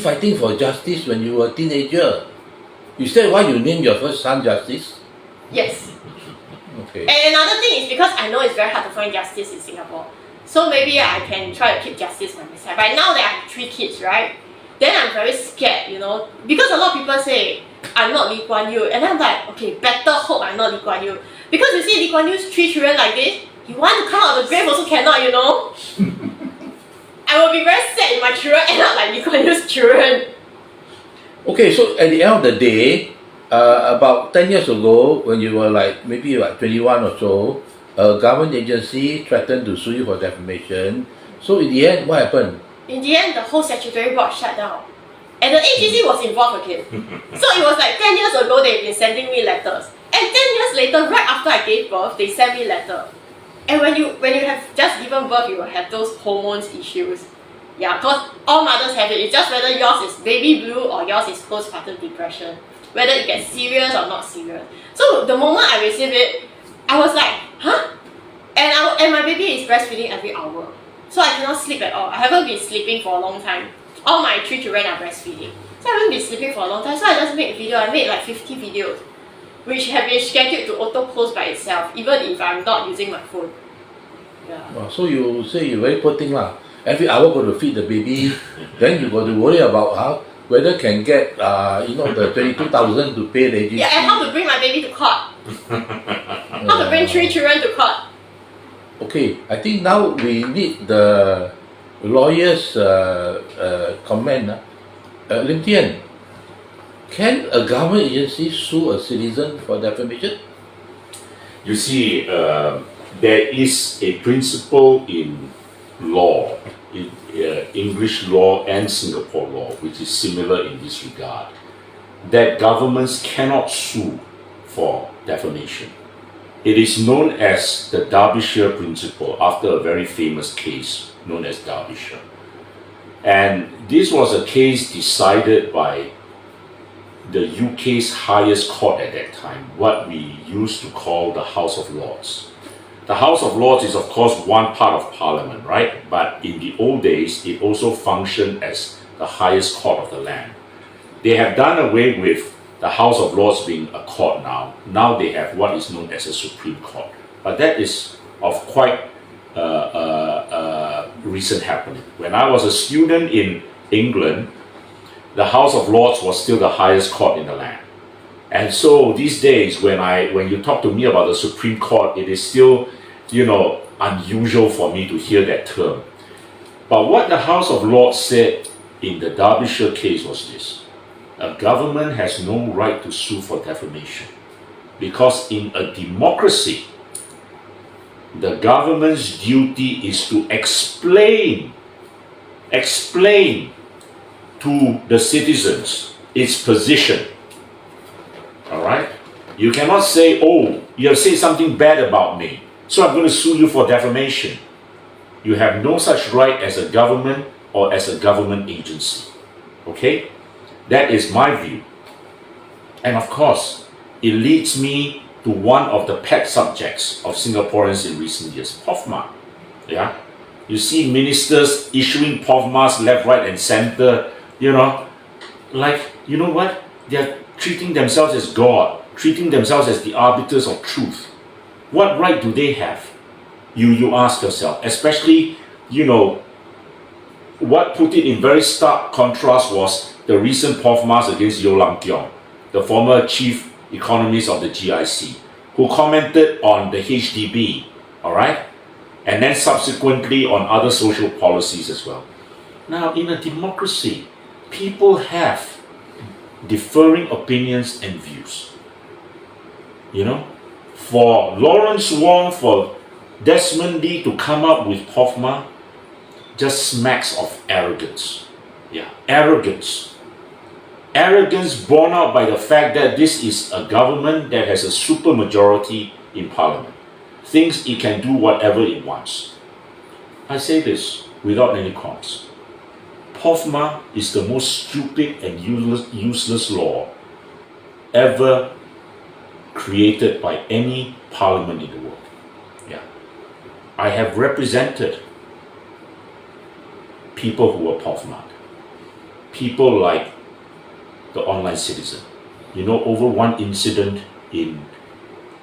Fighting for justice when you were a teenager. Is that why you named your first son Justice? Yes. Okay. And another thing is because I know it's very hard to find justice in Singapore. So maybe I can try to keep justice by myself. But now that I have 3 kids, right? Then I'm very scared, you know, because a lot of people say I'm not Lee Kuan Yew, and I'm like, okay, better hope I'm not Lee Kuan Yew. Because you see Lee Kuan Yew's 3 children like this, you want to come out of the grave also cannot, you know. I will be very sad if my children end up like Lee Kuan Yew's children. Okay, so at the end of the day, about 10 years ago, when you were like maybe like 21 or so, a government agency threatened to sue you for defamation. So in the end, what happened? In the end, the whole statutory board shut down. And the AGC was involved again. So it was like 10 years ago they've been sending me letters. And 10 years later, right after I gave birth, they sent me letter. And when you have just given birth, you will have those hormones issues. Yeah, because all mothers have it. It's just whether yours is baby blue or yours is postpartum depression. Whether it gets serious or not serious. So the moment I received it, I was like, huh? And my baby is breastfeeding every hour. So I cannot sleep at all. I haven't been sleeping for a long time. All my 3 children are breastfeeding. So I haven't been sleeping for a long time. So I just made a video. I made like 50 videos, which have been scheduled to auto-post by itself, even if I'm not using my phone. Yeah. Oh, so you say you're very poor thing lah. Every hour got to feed the baby, then you got to worry about whether can get the 22,000 to pay the agency. Yeah, and how to bring my baby to court. How to bring 3 children to court. Okay, I think now we need the lawyer's comment. Lim Tian, can a government agency sue a citizen for defamation? You see, there is a principle in law, in English law and Singapore law, which is similar in this regard, that governments cannot sue for defamation. It is known as the Derbyshire principle after a very famous case known as Derbyshire. And this was a case decided by the UK's highest court at that time, what we used to call the House of Lords. The House of Lords is of course one part of Parliament, right? But in the old days, it also functioned as the highest court of the land. They have done away with the House of Lords being a court now. Now they have what is known as a Supreme Court. But that is of quite recent happening. When I was a student in England, the House of Lords was still the highest court in the land. And so these days, when you talk to me about the Supreme Court, it is still, unusual for me to hear that term. But what the House of Lords said in the Derbyshire case was this: a government has no right to sue for defamation, because in a democracy, the government's duty is to explain to the citizens its position. All right? You cannot say, oh, you have said something bad about me, so I'm going to sue you for defamation. You have no such right as a government or as a government agency. Okay? That is my view. And of course, it leads me to one of the pet subjects of Singaporeans in recent years, POFMA. Yeah? You see ministers issuing POFMAs left, right, and center, like, you know what? They're treating themselves as God, treating themselves as the arbiters of truth. What right do they have? You ask yourself, especially, what put it in very stark contrast was the recent POFMAs against Yeo Lam Kiong, the former chief economist of the GIC, who commented on the HDB, all right? And then subsequently on other social policies as well. Now, in a democracy, people have differing opinions and views. For Lawrence Wong, for Desmond Lee to come up with POFMA just smacks of arrogance. Yeah, arrogance. Arrogance borne out by the fact that this is a government that has a supermajority in Parliament. Thinks it can do whatever it wants. I say this without any qualms. POFMA is the most stupid and useless law ever created by any parliament in the world. Yeah. I have represented people who were POFMA'd. people like the online citizen. You know, over one incident in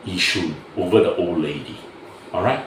Yishun, over the old lady. All right.